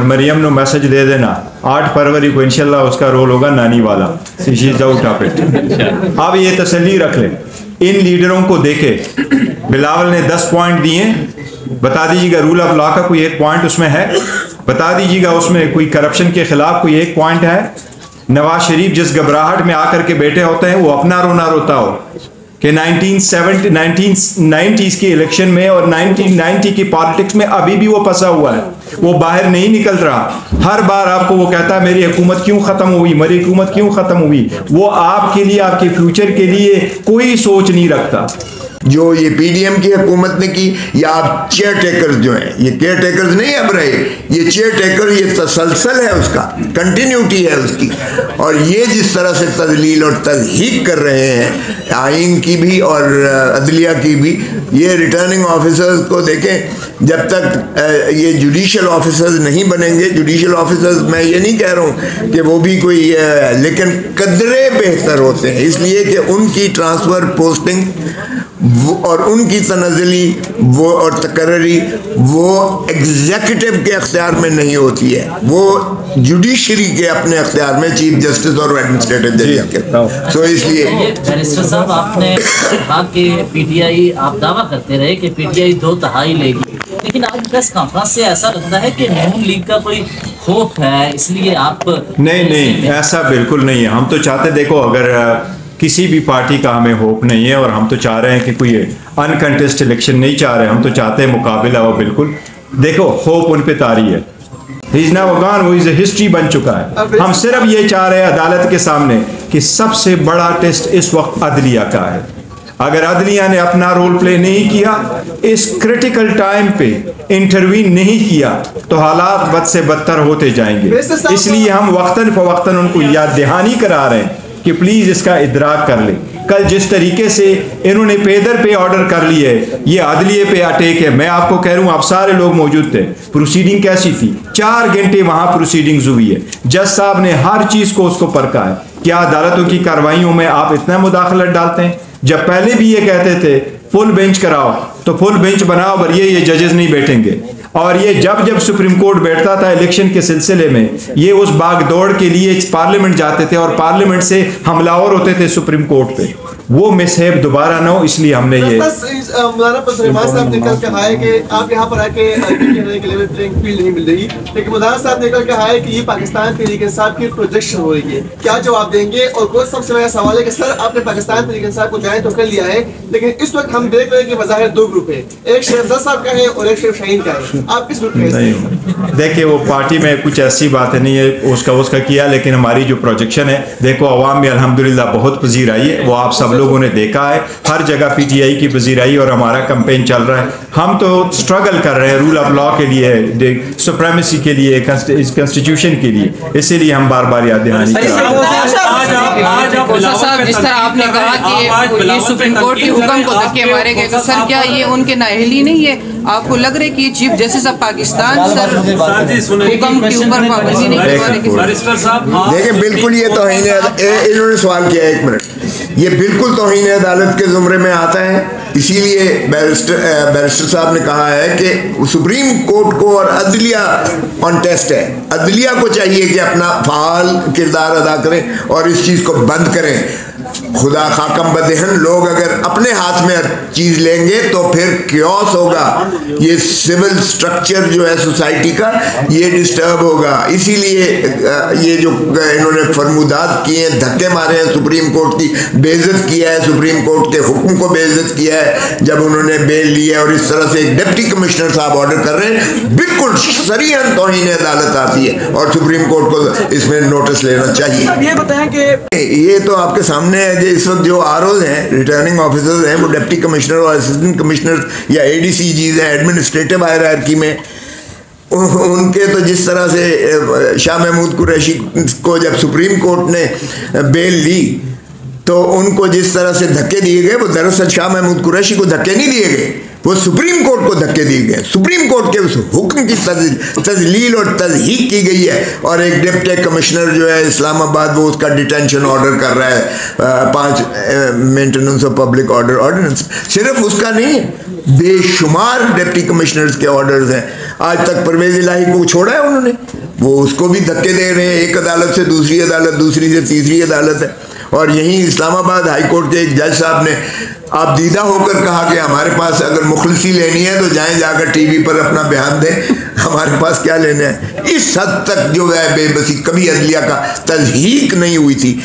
Maryam know message दे देना 8 फरवरी को इंशाल्लाह उसका रोल होगा नानी वाला, she is out of it. अब ये तसल्ली रख ले, इन लीडरों को देखे, बिलावल ने 10 पॉइंट दिए, बता दीजिएगा रूल ऑफ लॉ का कोई एक पॉइंट उसमें है, बता दीजिएगा उसमें कोई करप्शन के खिलाफ कोई एक पॉइंट है। नवाज शरीफ जिस घबराहट में आकर के बैठे होते हैं वो अपना रोना रोता हो कि 1990s के इलेक्शन में और 1990 की पॉलिटिक्स में अभी भी वो फंसा हुआ है, वो बाहर नहीं निकल रहा। हर बार आपको वो कहता है मेरी हुकूमत क्यों खत्म हुई, मेरी हुकूमत क्यों खत्म हुई। वो आपके लिए, आपके फ्यूचर के लिए कोई सोच नहीं रखता। जो ये पीडीएम की हुकूमत ने की, या आप चेयर टेकर्स जो हैं, ये केयर टेकर्स नहीं अब रहे, ये चेयर टेकर, ये तसलसल है उसका, कंटिन्यूटी है उसकी। और ये जिस तरह से तजलील और तज़हीक कर रहे हैं आइन की भी और अदलिया की भी, ये रिटर्निंग ऑफिसर्स को देखें, जब तक ये जुडिशल ऑफिसर्स नहीं बनेंगे, जुडिशल ऑफिसर्स मैं ये नहीं कह रहा हूँ कि वो भी कोई, लेकिन कदरे बेहतर होते हैं, इसलिए कि उनकी ट्रांसफ़र पोस्टिंग और उनकी तनज़ली वो और तकर्री वो एग्जीक्यूटिव के अख्तियार में नहीं होती है, वो जुडिशरी के अपने अख्तियार में, चीफ जस्टिस और एडमिनिस्ट्रेटिव जजेस के। तो इसलिए बैरिस्टर साहब आपने कहा कि पीटीआई, आप दावा करते रहे कि पीटीआई 2/3 लेगी, लेकिन आज प्रेस कॉन्फ्रेंस से ऐसा लगता है कि नून लीग का कोई खौफ है, इसलिए आप नहीं, ऐसा बिल्कुल नहीं है। हम तो चाहते, देखो अगर किसी भी पार्टी का हमें होप नहीं है और हम तो चाह रहे हैं कि कोई अनकंटेस्ट इलेक्शन नहीं चाह रहे, हम तो चाहते हैं मुकाबला हो। बिल्कुल देखो, होप उन पे तारी है, वो इज हिस्ट्री बन चुका है। हम सिर्फ ये चाह रहे हैं अदालत के सामने कि सबसे बड़ा टेस्ट इस वक्त अदलिया का है। अगर अदलिया ने अपना रोल प्ले नहीं किया, इस क्रिटिकल टाइम पे इंटरवीन नहीं किया, तो हालात बद से बदतर होते जाएंगे। इसलिए हम वक्तन फवक्तन उनको याद दहानी करा रहे हैं कि प्लीज इसका इदराक कर ले। कल जिस तरीके से इन्होंने पेदर पे ऑर्डर कर लिए, ये अदलिये पे अटैक है। मैं आपको कह रहा हूँ, आप सारे लोग मौजूद थे, प्रोसीडिंग कैसी थी, 4 घंटे वहां प्रोसीडिंग्स हुई है, जज साहब ने हर चीज को उसको परखा है। क्या अदालतों की कार्रवाइयों में आप इतना मुदाखलत डालते हैं? जब पहले भी ये कहते थे फुल बेंच कराओ, तो फुल बेंच बनाओ, पर ये जजेस नहीं बैठेंगे। और ये जब सुप्रीम कोर्ट बैठता था इलेक्शन के सिलसिले में, ये उस भाग दौड़ के लिए पार्लियामेंट जाते थे और पार्लियामेंट से हमलावर होते थे सुप्रीम कोर्ट पे। वो मिसहेब दोबारा ना हो, इसलिए हमने ये मौलाना साहब ने कल कहा है कि आप यहाँ पर आके लेवल प्लेइंग फील्ड नहीं मिल रही, लेकिन मौलाना साहब ने कल कहा है कि ये पाकिस्तान तहरीक इंसाफ की प्रोजेक्शन हो रही है, क्या जवाब देंगे? और कोई सबसे बड़ा सवाल है कि सर आपने पाकिस्तान तहरीक इंसाफ को ज्वाइन तो कर लिया है, लेकिन इस वक्त हम देख रहे हैं कि बज़ाहिर 2 ग्रुप है, एक शहजाद साहब का है और एक शेख शाहीन का है, आप किस ग्रुप में? नहीं, देखिए वो पार्टी में कुछ ऐसी बात नहीं है, उसका किया, लेकिन हमारी जो प्रोजेक्शन है, देखो अवाम में अल्हम्दुलिल्लाह बहुत पजीर आई है, वो आप सब लोगों ने देखा है, हर जगह पीटीआई की पजीराई और हमारा कैंपेन चल रहा है। हम तो स्ट्रगल कर रहे हैं रूल ऑफ लॉ के लिए, सुप्रीमेसी के लिए, कॉन्स्टिट्यूशन के लिए, इसीलिए हम बार बार याद दहानी कर रहे हैं। जिस तरह आपने कहा कि ये सुप्रीम कोर्ट के हुक्म को धक्के मारे गए, तो सर क्या ये उनके नाअहली नहीं है? आपको लग रहा है कि chief justice of Pakistan sir हुक्म के ऊपर पाबंदी नहीं करवाने की? देखिए बिल्कुल ये तौहीन है, इन्होंने सवाल किया, 1 मिनट, ये बिल्कुल तौहीन अदालत के ज़ुमरे में आता है। इसीलिए बैरिस्टर साहब ने कहा है कि सुप्रीम कोर्ट को और अदलिया कॉन्टेस्ट है, अदलिया को चाहिए कि अपना फ़ाल किरदार अदा करें और इस चीज़ को बंद करें। खुदा खाकम बदहन, लोग अगर अपने हाथ में चीज़ लेंगे तो फिर क्योस होगा, ये सिविल स्ट्रक्चर जो है सोसाइटी का ये डिस्टर्ब होगा। इसीलिए ये जो इन्होंने फरमुदात किए हैं, धक्के मारे हैं, सुप्रीम कोर्ट की बेइज्जत किया है, सुप्रीम कोर्ट के हुक्म को बेइज्जत किया है जब उन्होंने बेल लिया, और इस तरह से एक डिप्टी कमिश्नर साहब ऑर्डर कर रहे हैं, बिल्कुल सरीहन तौहीन अदालत आती है और सुप्रीम कोर्ट को इसमें नोटिस लेना चाहिए। ये बताएं कि ये तो आपके सामने है कि इस वक्त जो आरओज हैं, रिटर्निंग ऑफिसर्स हैं, वो डिप्टी कमिश्नर और असिस्टेंट कमिश्नर या एडीसीजीज हैं एडमिनिस्ट्रेटिव हायरार्की में, उनके तो जिस तरह से शाह महमूद कुरैशी को जब सुप्रीम कोर्ट ने बेल ली तो उनको जिस तरह से धक्के दिए गए, वो दरअसल शाह महमूद कुरैशी को धक्के नहीं दिए गए, वो सुप्रीम कोर्ट को धक्के दिए गए। सुप्रीम कोर्ट के उस हुक्म की तजलील और तजहीक की गई है, और एक डिप्टी कमिश्नर जो है इस्लामाबाद वो उसका डिटेंशन ऑर्डर कर रहा है 5 maintenance of public order ordinance. सिर्फ उसका नहीं है, बेशुमार डिप्टी कमिश्नर्स के ऑर्डर्स हैं। आज तक परवेज इलाही को छोड़ा है उन्होंने, वो उसको भी धक्के दे रहे हैं, एक अदालत से दूसरी अदालत, दूसरी से तीसरी अदालत है। और यहीं इस्लामाबाद हाई कोर्ट के एक जज साहब ने आप दीदा होकर कहा कि हमारे पास अगर मुखलसी लेनी है तो जाएं, जाकर टीवी पर अपना बयान दें, हमारे पास क्या लेना है। इस हद तक जो है बेबसी, कभी अदलिया का तजहीक नहीं हुई थी।